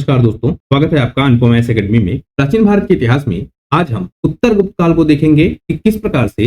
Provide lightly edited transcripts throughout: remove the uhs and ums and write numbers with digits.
नमस्कार दोस्तों, स्वागत है आपका अनुपम एकेडमी में। प्राचीन भारत के इतिहास में आज हम उत्तर गुप्त काल को देखेंगे कि किस प्रकार से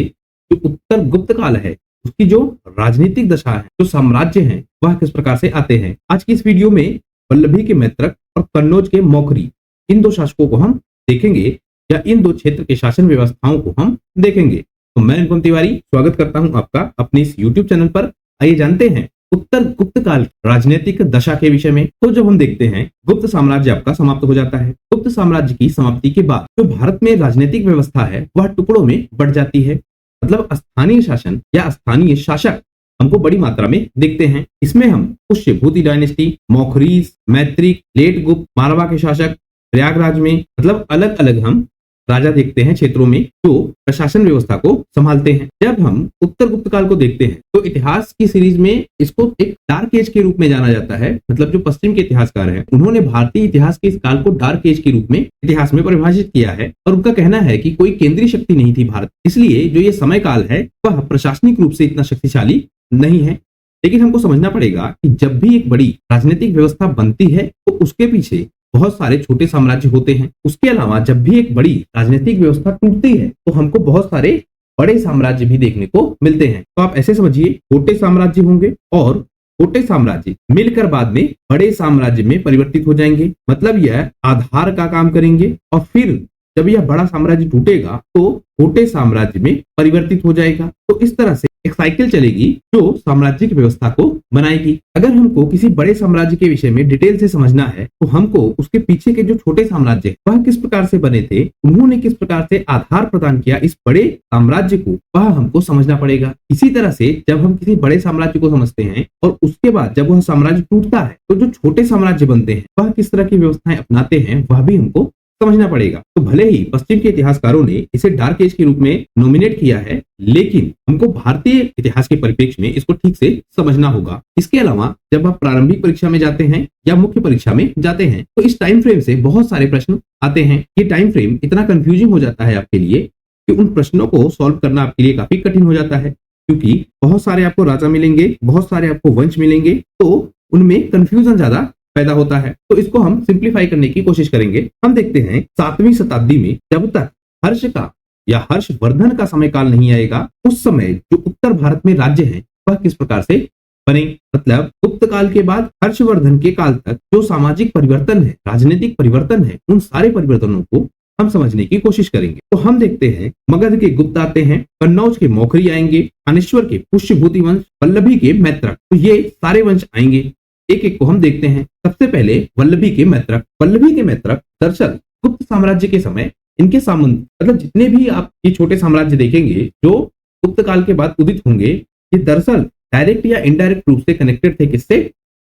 जो उत्तर गुप्त काल है उसकी जो राजनीतिक दशा है, जो साम्राज्य है, वह किस प्रकार से आते हैं। आज की इस वीडियो में वल्लभी के मैत्रक और कन्नौज के मौखरी, इन दो शासकों को हम देखेंगे या इन दो क्षेत्र के शासन व्यवस्थाओं को हम देखेंगे। तो मैं अनुपम तिवारी स्वागत करता हूं आपका अपने इस यूट्यूब चैनल पर। आइए जानते हैं उत्तर गुप्त काल राजनीतिक दशा के विषय में। तो जब हम देखते हैं गुप्त साम्राज्य आपका समाप्त हो जाता है। गुप्त साम्राज्य की समाप्ति के बाद जो भारत में राजनीतिक व्यवस्था है वह टुकड़ों में बढ़ जाती है। मतलब स्थानीय शासन या स्थानीय शासक हमको बड़ी मात्रा में देखते हैं। इसमें हम पुष्यभूति डायनेस्टी, मौखरीज, मैत्रिक, लेट गुप्त, मारवा के शासक, प्रयागराज में मतलब अलग अलग हम राजा देखते हैं क्षेत्रों में जो प्रशासन व्यवस्था को संभालते हैं। जब हम उत्तर गुप्त काल को देखते हैं तो इतिहास की सीरीज में इसको एक डार्क एज के रूप में जाना जाता है। मतलब जो पश्चिम के इतिहासकार हैं उन्होंने भारतीय इतिहास के इस काल को डार्क एज के रूप में इतिहास में परिभाषित किया है और उनका कहना है कि कोई केंद्रीय शक्ति नहीं थी भारत, इसलिए जो ये समय काल है वह प्रशासनिक रूप से इतना शक्तिशाली नहीं है। लेकिन हमको समझना पड़ेगा कि जब भी एक बड़ी राजनीतिक व्यवस्था बनती है तो उसके पीछे बहुत सारे छोटे साम्राज्य होते हैं। उसके अलावा जब भी एक बड़ी राजनीतिक व्यवस्था टूटती है तो हमको बहुत सारे बड़े साम्राज्य भी देखने को मिलते हैं। तो आप ऐसे समझिए, छोटे साम्राज्य होंगे और छोटे साम्राज्य मिलकर बाद में बड़े साम्राज्य में परिवर्तित हो जाएंगे। मतलब यह आधार का काम करेंगे और फिर जब यह बड़ा साम्राज्य टूटेगा तो छोटे साम्राज्य में परिवर्तित हो जाएगा। तो इस तरह से एक साइकिल चलेगी जो साम्राज्यिक व्यवस्था को बनाएगी। अगर हमको किसी बड़े साम्राज्य के विषय में डिटेल से समझना है तो हमको उसके पीछे के जो छोटे साम्राज्य वह किस प्रकार से बने थे, उन्होंने किस प्रकार से आधार प्रदान किया इस बड़े साम्राज्य को, वह हमको समझना पड़ेगा। इसी तरह से जब हम किसी बड़े साम्राज्य को समझते हैं और उसके बाद जब वह साम्राज्य टूटता है तो जो छोटे साम्राज्य बनते हैं वह किस तरह की व्यवस्थाएं अपनाते हैं वह भी हमको समझना पड़ेगा। तो भले ही पश्चिम के इतिहासकारों ने इसे डार्क एज के रूप में नॉमिनेट किया है, लेकिन हमको भारतीय इतिहास के परिप्रेक्ष्य में इसको ठीक से समझना होगा। इसके अलावा जब आप प्रारंभिक परीक्षा में जाते हैं या मुख्य परीक्षा में जाते हैं तो इस टाइम फ्रेम से बहुत सारे प्रश्न आते हैं। ये टाइम फ्रेम इतना कंफ्यूजिंग हो जाता है आपके लिए कि उन प्रश्नों को सॉल्व करना आपके लिए काफी कठिन हो जाता है, क्योंकि बहुत सारे आपको राजा मिलेंगे, बहुत सारे आपको वंश मिलेंगे, तो उनमें कंफ्यूजन ज्यादा पैदा होता है। तो इसको हम सिंप्लीफाई करने की कोशिश करेंगे। हम देखते हैं 7वीं शताब्दी में जब तक हर्ष का या हर्षवर्धन का समय काल नहीं आएगा उस समय जो उत्तर भारत में राज्य हैं वह किस प्रकार से बने। मतलब गुप्त काल के बाद हर्षवर्धन के काल तक जो सामाजिक परिवर्तन है, राजनीतिक परिवर्तन है, उन सारे परिवर्तनों को हम समझने की कोशिश करेंगे। तो हम देखते हैं मगध के गुप्त आते हैं, कन्नौज के मौखरी आएंगे, थानेश्वर के पुष्यभूति वंश, वल्लभी के मैत्रक, तो ये सारे वंश आएंगे। एक एक को हम देखते हैं। सबसे पहले वल्लभी के मैत्रक। वल्लभी के मैत्रक दरअसल गुप्त साम्राज्य के समय इनके संबंध, मतलब जितने भी आप ये छोटे साम्राज्य देखेंगे जो गुप्त काल के बाद उदित होंगे, ये दरअसल डायरेक्ट या इनडायरेक्ट रूप से कनेक्टेड थे। किससे?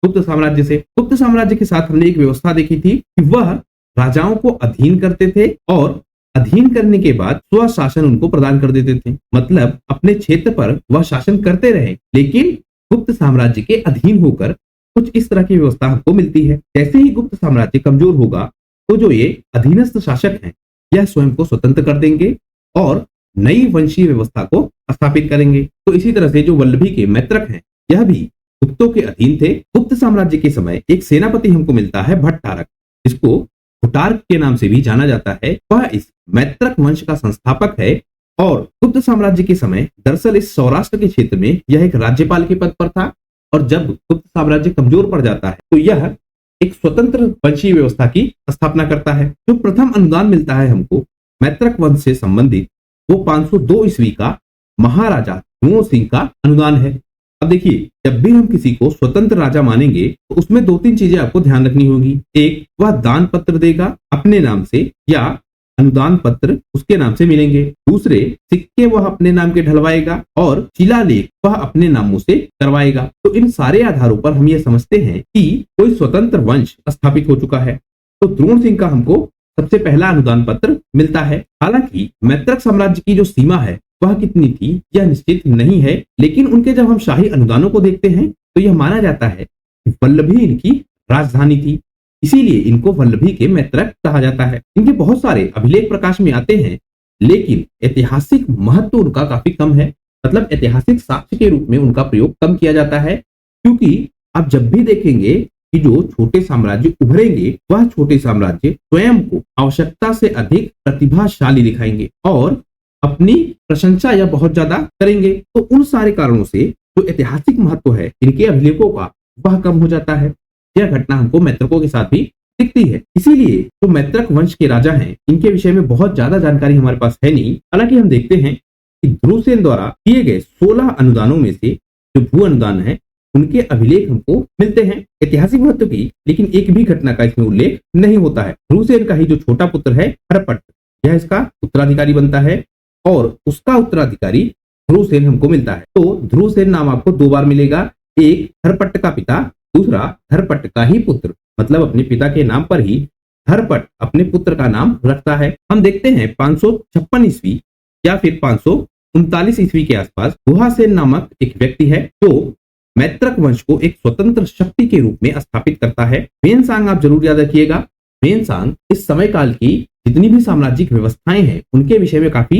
गुप्त साम्राज्य से। गुप्त साम्राज्य के साथ हमने एक व्यवस्था देखी थी कि वह राजाओं को अधीन करते थे और अधीन करने के बाद स्वशासन उनको प्रदान कर देते थे। मतलब अपने क्षेत्र पर वह शासन करते रहे, लेकिन गुप्त साम्राज्य के अधीन होकर कुछ इस तरह की व्यवस्था हमको मिलती है। जैसे ही गुप्त साम्राज्य कमजोर होगा तो जो ये अधीनस्थ शासक हैं यह स्वयं को स्वतंत्र कर देंगे और नई वंशीय व्यवस्था को स्थापित करेंगे। तो इसी तरह से जो वल्लभी के मैत्रक हैं यह भी गुप्तों के अधीन थे। गुप्त साम्राज्य के समय एक सेनापति हमको मिलता है भट्टारक, जिसको भुटार्क के नाम से भी जाना जाता है। वह इस मैत्रक वंश का संस्थापक है और गुप्त साम्राज्य के समय दरअसल इस सौराष्ट्र के क्षेत्र में यह एक राज्यपाल के पद पर था। और जब गुप्त साम्राज्य कमजोर पड़ जाता है तो यह एक स्वतंत्र वंशीय व्यवस्था की स्थापना करता है। जो प्रथम अनुदान मिलता है हमको मैत्रक वंश से संबंधित वो 502 ईस्वी का महाराजा कुंवर सिंह का अनुदान है। अब देखिए, जब भी हम किसी को स्वतंत्र राजा मानेंगे तो उसमें 2-3 चीजें आपको ध्यान रखनी होगी। एक, वह दान पत्र देगा अपने नाम से या अनुदान पत्र उसके नाम से मिलेंगे। दूसरे, सिक्के वह अपने नाम के ढलवाएगा और शिलालेख वह अपने नामों से करवाएगा। तो इन सारे आधारों पर हम ये समझते हैं कि कोई स्वतंत्र वंश स्थापित हो चुका है। तो द्रोण सिंह का हमको सबसे पहला अनुदान पत्र मिलता है। हालांकि मैत्रक साम्राज्य की जो सीमा है वह कितनी थी यह निश्चित नहीं है, लेकिन उनके जब हम शाही अनुदानों को देखते हैं तो यह माना जाता है कि वल्लभी इनकी राजधानी थी, इसीलिए इनको वल्लभी के मैत्रक कहा जाता है। इनके बहुत सारे अभिलेख प्रकाश में आते हैं, लेकिन ऐतिहासिक महत्व उनका काफी कम है। मतलब ऐतिहासिक साक्ष्य के रूप में उनका प्रयोग कम किया जाता है, क्योंकि आप जब भी देखेंगे कि जो छोटे साम्राज्य उभरेंगे वह छोटे साम्राज्य स्वयं को आवश्यकता से अधिक प्रतिभाशाली दिखाएंगे और अपनी प्रशंसा या बहुत ज्यादा करेंगे। तो उन सारे कारणों से जो ऐतिहासिक महत्व है इनके अभिलेखों का वह कम हो जाता है। यह घटना हमको मैत्रकों के साथ भी दिखती है। इसीलिए जो मैत्रक वंश के राजा हैं इनके विषय में बहुत ज्यादा जानकारी हमारे पास है नहीं। हालांकि हम देखते हैं कि ध्रुवसेन द्वारा किए गए 16 अनुदानों में से जो भू अनुदान है उनके अभिलेख हमको मिलते हैं ऐतिहासिक महत्व की, लेकिन एक भी घटना का इसमें उल्लेख नहीं होता है। ध्रुवसेन का ही जो छोटा पुत्र है हरपट, यह इसका उत्तराधिकारी बनता है और उसका उत्तराधिकारी ध्रुवसेन हमको मिलता है। तो ध्रुवसेन नाम आपको 2 बार मिलेगा, एक हरपट का पिता, दूसरा हरपट का ही पुत्र, मतलब अपने पिता के नाम पर ही हरपट अपने पुत्र का नाम रखता है। हम देखते हैं 556 ईस्वी या फिर 539 ईस्वी के आसपास गुहासेन नामक एक व्यक्ति है जो मैत्रक वंश को एक स्वतंत्र शक्ति के रूप में स्थापित करता है। वेनसांग आप जरूर याद रखिएगा। वेनसांग इस समय काल की जितनी भी साम्राज्यिक व्यवस्थाएं हैं उनके विषय में काफी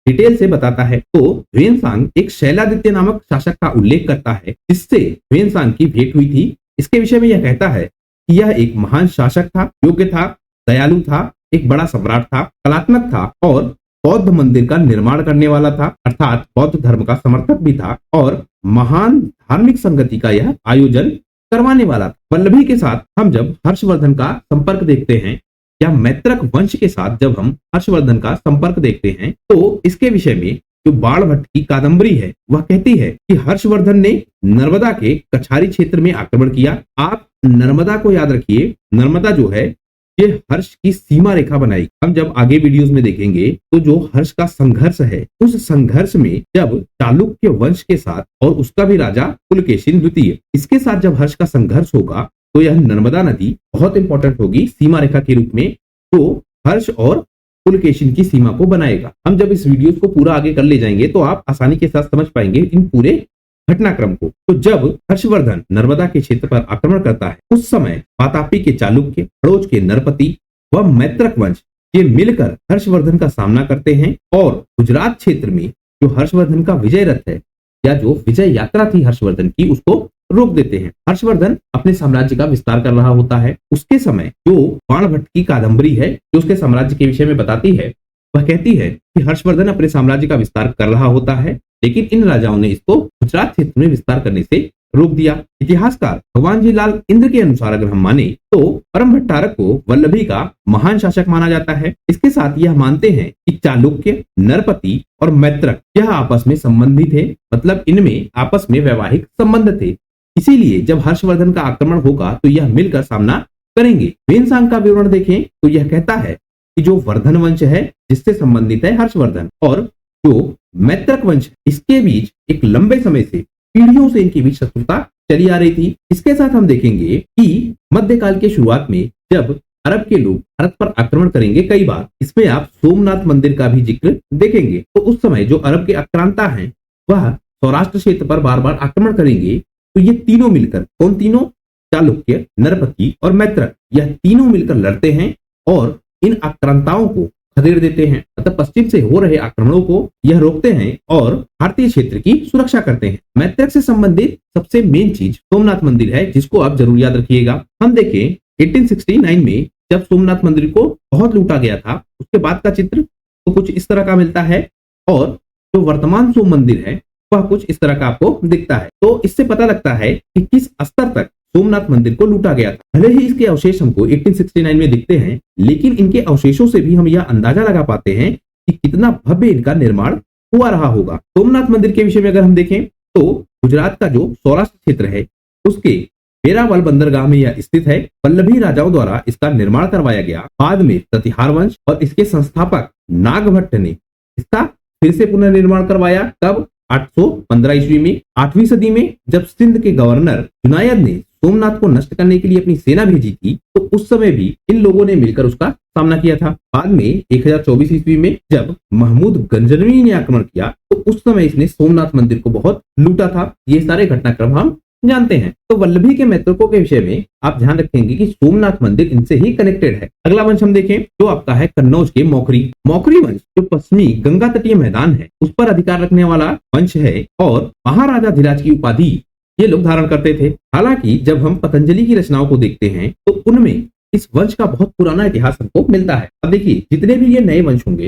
डिटेल से बताता है। तो वेनसांग एक शैलादित्य नामक शासक का उल्लेख करता है जिससे वेनसांग की भेंट हुई थी। इसके विषय में यह कहता है कि यह एक महान शासक था, योग्य था, दयालु था, एक बड़ा सम्राट था, कलात्मक था और बौद्ध मंदिर का निर्माण करने वाला था, अर्थात बौद्ध धर्म का समर्थक भी था और महान धार्मिक संगति का यह आयोजन करवाने वाला था। वल्लभी के साथ हम जब हर्षवर्धन का संपर्क देखते हैं या मैत्रक वंश के साथ जब हम हर्षवर्धन का संपर्क देखते हैं तो इसके विषय में जो बाणभट्ट की कादंबरी है वह कहती है कि हर्षवर्धन ने नर्मदा के कछारी क्षेत्र में आक्रमण किया। आप नर्मदा को याद रखिए, नर्मदा जो है ये हर्ष की सीमा रेखा बनाई। हम जब आगे वीडियोस में देखेंगे तो जो हर्ष का संघर्ष है उस संघर्ष में जब चालुक्य वंश के साथ और उसका भी राजा पुलकेशिन द्वितीय इसके साथ जब हर्ष का संघर्ष होगा तो यह नर्मदा नदी बहुत इंपॉर्टेंट होगी सीमा रेखा के रूप में, जो हर्ष और पुलकेशिन की सीमा को बनाएगा। हम जब इस वीडियो को पूरा आगे कर ले जाएंगे तो आप आसानी के साथ समझ पाएंगे इन पूरे घटनाक्रम को। तो जब हर्षवर्धन नर्मदा के क्षेत्र पर आक्रमण करता है उस समय वातापी के चालुक्य, हड़ोज के नरपति व मैत्रक वंश ये मिलकर हर्षवर्धन का सामना करते हैं और गुजरात क्षेत्र में जो हर्षवर्धन का विजय रथ है या जो विजय यात्रा थी हर्षवर्धन की उसको रोक देते हैं। हर्षवर्धन अपने साम्राज्य का विस्तार कर रहा होता है। उसके समय जो बाणभट्ट की कादंबरी है जो उसके साम्राज्य के विषय में बताती है वह कहती है कि हर्षवर्धन अपने साम्राज्य का विस्तार कर रहा होता है लेकिन इन राजाओं ने इसको गुजरात क्षेत्र में विस्तार करने से रोक दिया। इतिहासकार भगवान जी लाल इंद्र के अनुसार अगर हम माने तो परम भट्टारक को वल्लभी का महान शासक माना जाता है। इसके साथ यह मानते हैं कि चालुक्य, नरपति और मैत्रक यह आपस में संबंधित है, मतलब इनमें आपस में वैवाहिक संबंध थे। इसीलिए जब हर्षवर्धन का आक्रमण होगा तो यह मिलकर सामना करेंगे। वेनसांग का विवरण देखें तो यह कहता है कि जो वर्धन वंश है जिससे संबंधित है हर्षवर्धन और जो मैत्रक वंश इसके बीच एक लंबे समय से पीढ़ियों से इनके बीच शत्रुता चली आ रही थी। इसके साथ हम देखेंगे कि मध्यकाल के शुरुआत में जब अरब के लोग भारत पर आक्रमण करेंगे कई बार, इसमें आप सोमनाथ मंदिर का भी जिक्र देखेंगे। तो उस समय जो अरब के आक्रांता हैं वह सौराष्ट्र क्षेत्र पर बार बार आक्रमण करेंगे। तो ये तीनों मिलकर, कौन तीनों? चालुक्य, नरपति और मैत्रक, यह तीनों मिलकर लड़ते हैं और इन आक्रांताओं को खदेड़ देते हैं, मतलब पश्चिम से हो रहे आक्रमणों को यह रोकते हैं और भारतीय क्षेत्र की सुरक्षा करते हैं। मैत्रक से संबंधित सबसे मेन चीज सोमनाथ मंदिर है जिसको आप जरूर याद रखिएगा। हम देखें 1869 में जब सोमनाथ मंदिर को बहुत लूटा गया था उसके बाद का चित्र तो कुछ इस तरह का मिलता है और जो वर्तमान सोम मंदिर है वह कुछ इस तरह का आपको दिखता है। तो इससे पता लगता है कि किस स्तर तक सोमनाथ मंदिर को लूटा गया था। भले ही इसके अवशेष हमको 1869 में दिखते हैं लेकिन इनके अवशेषों से भी हम यह अंदाजा लगा पाते हैं कि कितना भव्य इनका निर्माण हुआ रहा होगा। सोमनाथ मंदिर के विषय में अगर हम देखें तो गुजरात का जो सौराष्ट्र क्षेत्र है उसके वेरावल बंदरगाह में यह स्थित है। वल्लभी राजाओं द्वारा इसका निर्माण करवाया गया। बाद में प्रतिहार वंश और इसके संस्थापक नागभट्ट ने इसका फिर से पुनर्निर्माण करवाया। तब 815 ईस्वी में 8वीं सदी में जब सिंध के गवर्नर जुनायद ने सोमनाथ को नष्ट करने के लिए अपनी सेना भेजी थी तो उस समय भी इन लोगों ने मिलकर उसका सामना किया था। बाद में 1024 ईस्वी में जब महमूद गंजनवी ने आक्रमण किया तो उस समय इसने सोमनाथ मंदिर को बहुत लूटा था। ये सारे घटनाक्रम हम जानते हैं। तो वल्लभी के मैत्रकों के विषय में आप ध्यान रखेंगे कि सोमनाथ मंदिर इनसे ही कनेक्टेड है। अगला वंश हम देखें जो आपका है कन्नौज के मौखरी। मौखरी वंश जो पश्चिमी गंगा तटीय मैदान है उस पर अधिकार रखने वाला वंश है और महाराजा धीराज की उपाधि ये लोग धारण करते थे। हालांकि जब हम पतंजलि की रचनाओं को देखते हैं तो उनमें इस वंश का बहुत पुराना इतिहास हमको मिलता है। अब देखिए, जितने भी ये नए वंश होंगे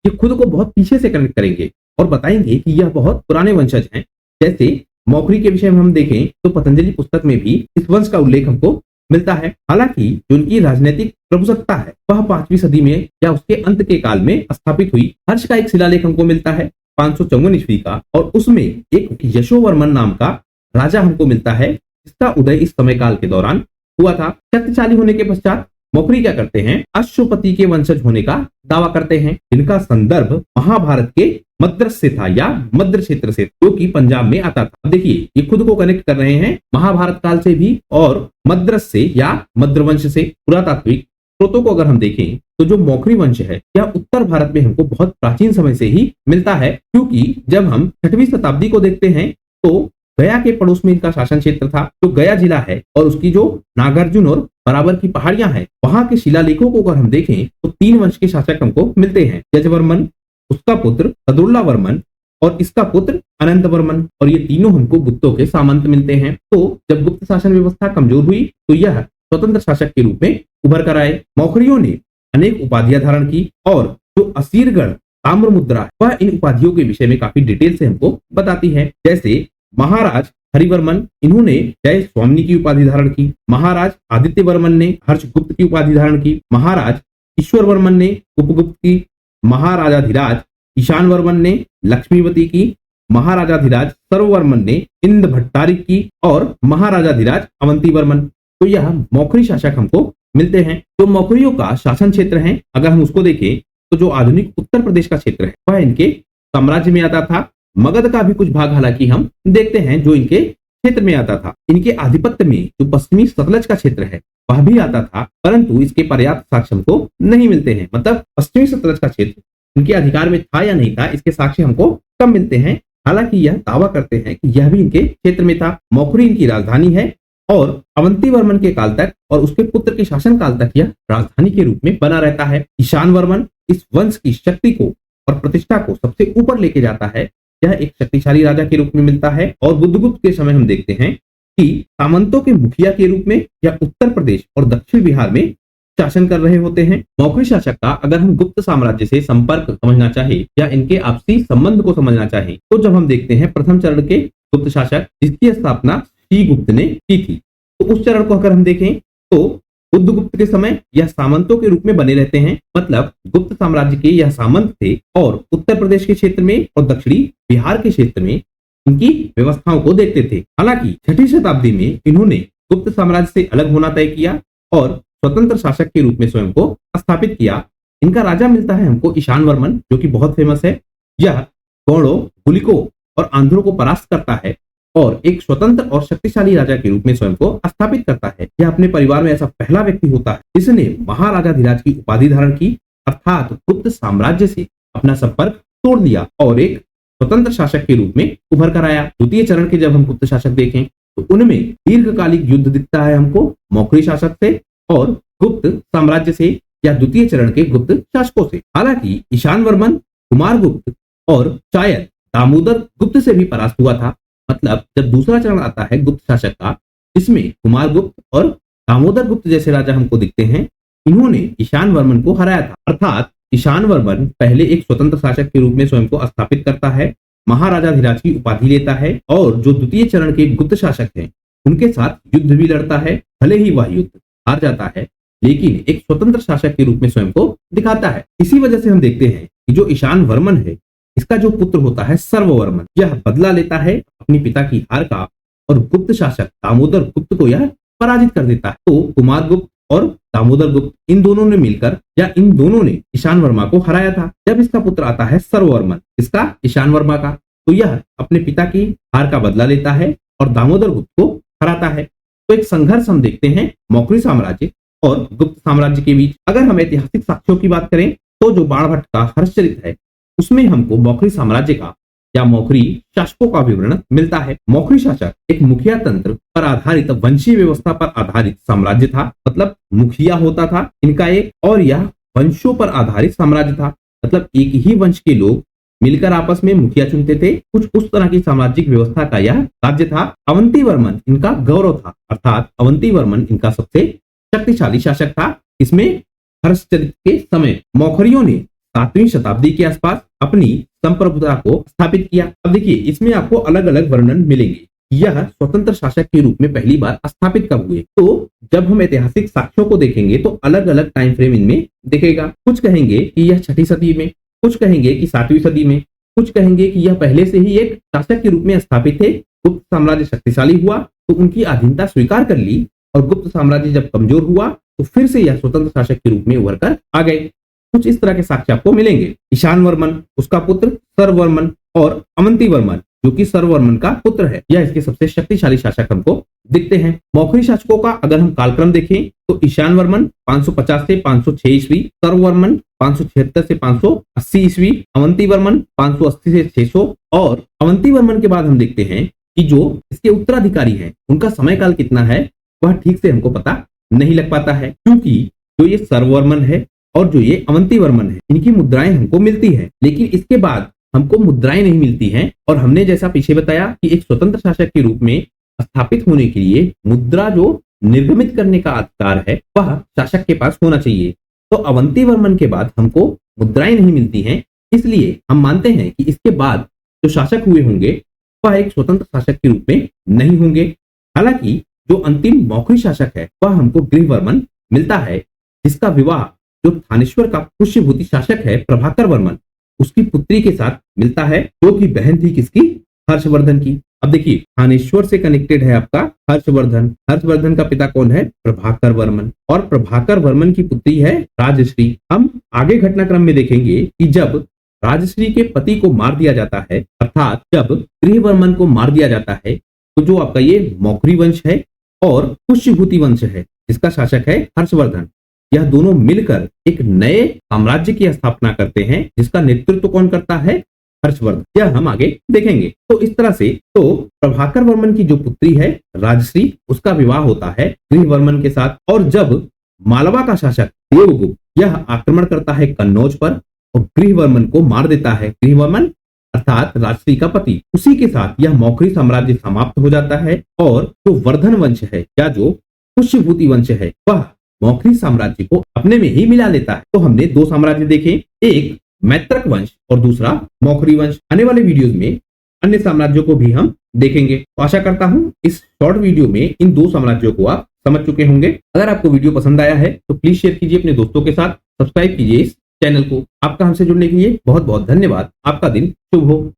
ये खुद को बहुत पीछे से कनेक्ट करेंगे और बताएंगे कि यह बहुत पुराने वंशज हैं। जैसे मौखरी के विषय में हम देखें तो पतंजलि पुस्तक में भी इस वंश का उल्लेख हमको मिलता है। हालांकि जो उनकी राजनीतिक प्रभुसत्ता है वह 5वीं सदी में या उसके अंत के काल में स्थापित हुई। हर्ष का एक शिलालेख हमको मिलता है 554 ईस्वी का, और उसमें एक यशोवर्मन नाम का राजा हमको मिलता है जिसका उदय इस समय काल के दौरान हुआ था। शक्तिशाली होने के पश्चात मौखरी क्या करते हैं, अश्वपति के वंशज होने का दावा करते हैं, जिनका संदर्भ महाभारत के मद्रस से था या मद्र क्षेत्र से, जो कि पंजाब में आता था। अब देखिए, ये खुद को कनेक्ट कर रहे हैं महाभारत काल से भी और मद्रस से या मद्रवंश से। पुरातात्विक स्रोतों को अगर हम देखें तो जो मौखरी वंश है यह उत्तर भारत में हमको बहुत प्राचीन समय से ही मिलता है, क्योंकि जब हम 6वीं शताब्दी को देखते हैं तो गया के पड़ोस में इनका शासन क्षेत्र था। जो गया जिला है और उसकी जो नागार्जुन और बराबर की पहाड़ियां हैं, वहां के शिलालेखों को अगर हम देखें तो 3 वंश के शासक हमको मिलते हैं, यजवर्मन, उसका पुत्र सदुल्लावर्मन और इसका पुत्र अनंतवर्मन, और ये तीनों हमको गुप्तों के सामंत मिलते हैं। तो जब गुप्त शासन व्यवस्था कमजोर हुई तो यह स्वतंत्र शासक के रूप में उभर कर आए। मौखरियों ने अनेक उपाधियां धारण की और जो असीरगढ़ ताम्र मुद्रा है वह इन उपाधियों के विषय में काफी डिटेल से हमको बताती है। जैसे महाराज हरिवर्मन, इन्होंने जय स्वामिनी की उपाधि धारण की। महाराज आदित्य वर्मन ने हर्षगुप्त की उपाधि धारण की। महाराज ईश्वर वर्मन ने उपगुप्त की। महाराजाधिराज ईशान वर्मन ने लक्ष्मीवती की। महाराजाधिराज सर्ववर्मन ने इंद भट्टारिक की और महाराजाधिराज अवंती वर्मन। तो यह मौखरी शासक हमको मिलते हैं। जो मौखरियों का शासन क्षेत्र है अगर हम उसको देखें तो जो आधुनिक उत्तर प्रदेश का क्षेत्र है वह इनके साम्राज्य में आता था। मगध का भी कुछ भाग हालांकि हम देखते हैं जो इनके क्षेत्र में आता था। इनके आधिपत्य में जो पश्चिमी सतलज का क्षेत्र है वह भी आता था, परंतु इसके पर्याप्त साक्ष्य हमको नहीं मिलते हैं। मतलब पश्चिमी सतलज का क्षेत्र इनके अधिकार में था या नहीं था, इसके साक्ष्य हमको कम मिलते हैं। हालांकि यह दावा करते हैं कि यह भी इनके क्षेत्र में था। मौखरी इनकी राजधानी है और अवंती वर्मन के काल तक और उसके पुत्र के शासन काल तक यह राजधानी के रूप में बना रहता है। ईशान वर्मन इस वंश की शक्ति को और प्रतिष्ठा को सबसे ऊपर लेके जाता है। यह एक शक्तिशाली राजा के रूप में मिलता है। और बुद्धगुप्त के समय हम देखते हैं कि सामंतों के मुखिया के रूप में यह उत्तर प्रदेश और दक्षिण बिहार में शासन कर रहे होते हैं। मौखरी शासक का अगर हम गुप्त साम्राज्य से संपर्क समझना चाहे या इनके आपसी संबंध को समझना चाहे तो जब हम देखते हैं प्रथम चरण के गुप्त शासक जिसकी स्थापना श्रीगुप्त ने की थी, तो उस चरण को अगर हम देखें तो बुद्धगुप्त के समय यह सामंतों के रूप में बने रहते हैं। मतलब गुप्त साम्राज्य के यह सामंत थे और उत्तर प्रदेश के क्षेत्र में और दक्षिणी बिहार के क्षेत्र में इनकी व्यवस्थाओं को देखते थे। हालांकि 6वीं शताब्दी में इन्होंने गुप्त साम्राज्य से अलग होना तय किया और स्वतंत्र शासक के रूप में स्वयं को स्थापित किया। इनका राजा मिलता है हमको ईशान वर्मन, जो कि बहुत फेमस है। यह गौड़ों, गुलिकों और आंध्रों को परास्त करता है और एक स्वतंत्र और शक्तिशाली राजा के रूप में स्वयं को स्थापित करता है। यह अपने परिवार में ऐसा पहला व्यक्ति होता है जिसने महाराजाधिराज की उपाधि धारण की, अर्थात गुप्त साम्राज्य से अपना संपर्क तोड़ दिया और एक स्वतंत्र शासक के रूप में उभर कर आया। द्वितीय चरण के जब हम गुप्त शासक देखें तो उनमें दीर्घकालिक युद्ध दिखता है हमको मौखरी शासक से और गुप्त साम्राज्य से या द्वितीय चरण के गुप्त शासकों से। हालांकि ईशान वर्मन कुमार गुप्त और शायद दामोदर गुप्त से भी परास्त हुआ था। मतलब जब दूसरा चरण आता है गुप्त शासक का, इसमें कुमार गुप्त और दामोदर गुप्त जैसे राजा हमको दिखते हैं, इन्होंने ईशान वर्मन को हराया था। अर्थात ईशान वर्मन पहले एक स्वतंत्र शासक के रूप में स्वयं को स्थापित करता है, महाराजाधिराज की उपाधि लेता है और जो द्वितीय चरण के गुप्त शासक हैं उनके साथ युद्ध भी लड़ता है। भले ही वह युद्ध हार जाता है लेकिन एक स्वतंत्र शासक के रूप में स्वयं को दिखाता है। इसी वजह से हम देखते हैं कि जो ईशान वर्मन है इसका जो पुत्र होता है सर्ववर्मन, यह बदला लेता है अपने पिता की हार का और गुप्त शासक दामोदर गुप्त को यह पराजित कर देता है। तो कुमार गुप्त और दामोदर गुप्त इन दोनों ने मिलकर या इन दोनों ने ईशान वर्मा को हराया था। जब इसका पुत्र आता है सर्ववर्मन, इसका ईशान वर्मा का, तो यह अपने पिता की हार का बदला लेता है और दामोदर गुप्त को हराता है। तो एक संघर्ष हम देखते हैं मौखरी साम्राज्य और गुप्त साम्राज्य के बीच। अगर हम ऐतिहासिक साक्ष्यों की बात करें तो जो बाणभट्ट का हर्षचरित है उसमें हमको मौखरी साम्राज्य का या मौखरी शासकों का विवरण मिलता है। मौखरी शासक एक मुखिया तंत्र पर आधारित वंशीय व्यवस्था पर आधारित साम्राज्य था। मतलब मुखिया होता था इनका एक, और यह वंशों पर आधारित साम्राज्य था। मतलब एक ही वंश के लोग मिलकर आपस में मुखिया चुनते थे। कुछ उस तरह की साम्राज्यिक व्यवस्था का यह राज्य था। अवंतीवर्मन इनका गौरव था, अर्थात अवंतीवर्मन इनका सबसे शक्तिशाली शासक था। इसमें हर्षचरित के समय मौखरियों ने 7वीं शताब्दी के आसपास अपनी संप्रभुता को स्थापित किया। अब देखिए, इसमें आपको अलग अलग वर्णन मिलेंगे। यह स्वतंत्र शासक के रूप में पहली बार स्थापित कब हुए, तो जब हम ऐतिहासिक साक्ष्यों को देखेंगे तो अलग अलग टाइम फ्रेम इनमें दिखेगा। कुछ कहेंगे कि यह 6ठी सदी में, कुछ कहेंगे कि 7वीं सदी में, कुछ कहेंगे कि यह पहले से ही एक शासक के रूप में स्थापित थे। गुप्त साम्राज्य शक्तिशाली हुआ तो उनकी अधीनता स्वीकार कर ली, और गुप्त साम्राज्य जब कमजोर हुआ तो फिर से यह स्वतंत्र शासक के रूप में उभर कर आ गए। कुछ इस तरह के साक्ष्य आपको मिलेंगे। ईशानवर्मन, उसका पुत्र सर्ववर्मन, और अवंतीवर्मन जो कि सर्ववर्मन का पुत्र है, यह इसके सबसे शक्तिशाली शासक हमको दिखते हैं। मौखरी शासकों का अगर हम कालक्रम देखें तो ईशानवर्मन 550 से 506 ईस्वी, सर्ववर्मन 576 से 580 ईस्वी, अवंतीवर्मन 580 से 600, और अवंतीवर्मन के बाद हम देखते हैं कि जो इसके उत्तराधिकारी हैं उनका समय काल कितना है वह ठीक से हमको पता नहीं लग पाता है, क्योंकि जो ये सर्ववर्मन है और जो ये अवंतीवर्मन है इनकी मुद्राएं हमको मिलती है, लेकिन इसके बाद हमको मुद्राएं नहीं मिलती हैं। और हमने जैसा पीछे बताया कि एक स्वतंत्र शासक के रूप में स्थापित होने के लिए मुद्रा जो निर्गमित करने का अधिकार है वह शासक के पास होना चाहिए। तो अवंतीवर्मन के बाद हमको मुद्राएं नहीं मिलती हैं, इसलिए हम मानते हैं कि इसके बाद जो शासक हुए होंगे वह एक स्वतंत्र शासक के रूप में नहीं होंगे। हालांकि जो अंतिम मौखरी शासक है वह हमको गृहवर्मन मिलता है, जिसका विवाह जो थानेश्वर का पुष्यभूति शासक है प्रभाकर वर्मन उसकी पुत्री के साथ मिलता है, जो कि बहन थी किसकी, हर्षवर्धन की। अब देखिए, थानेश्वर से कनेक्टेड है आपका हर्षवर्धन। हर्षवर्धन का पिता कौन है, प्रभाकर वर्मन, और प्रभाकर वर्मन की पुत्री है राजश्री। हम आगे घटनाक्रम में देखेंगे कि जब राजश्री के पति को मार दिया जाता है, अर्थात जब गृहवर्मन को मार दिया जाता है, तो जो आपका ये मौखरी वंश है और पुष्यभूति वंश है जिसका शासक है हर्षवर्धन, यह दोनों मिलकर एक नए साम्राज्य की स्थापना करते हैं, जिसका नेतृत्व कौन करता है, हर्षवर्धन। यह हम आगे देखेंगे। तो इस तरह से तो प्रभाकर वर्मन की जो पुत्री है राजश्री, उसका विवाह होता है गृहवर्मन के साथ। और जब मालवा का शासक देवगुप्त यह आक्रमण करता है कन्नौज पर और गृहवर्मन को मार देता है, गृहवर्मन अर्थात राजश्री का पति, उसी के साथ यह मौखरी साम्राज्य समाप्त हो जाता है। और जो वर्धन वंश है या जो पुष्यभूति वंश है वह मौखरी साम्राज्य को अपने में ही मिला लेता है। तो हमने दो साम्राज्य देखे, एक मैत्रक वंश और दूसरा मौखरी वंश। आने वाले वीडियोस में अन्य साम्राज्यों को भी हम देखेंगे। तो आशा करता हूं इस शॉर्ट वीडियो में इन दो साम्राज्यों को आप समझ चुके होंगे। अगर आपको वीडियो पसंद आया है तो प्लीज शेयर कीजिए अपने दोस्तों के साथ, सब्सक्राइब कीजिए इस चैनल को। आपका हमसे जुड़ने के लिए बहुत बहुत धन्यवाद। आपका दिन शुभ हो।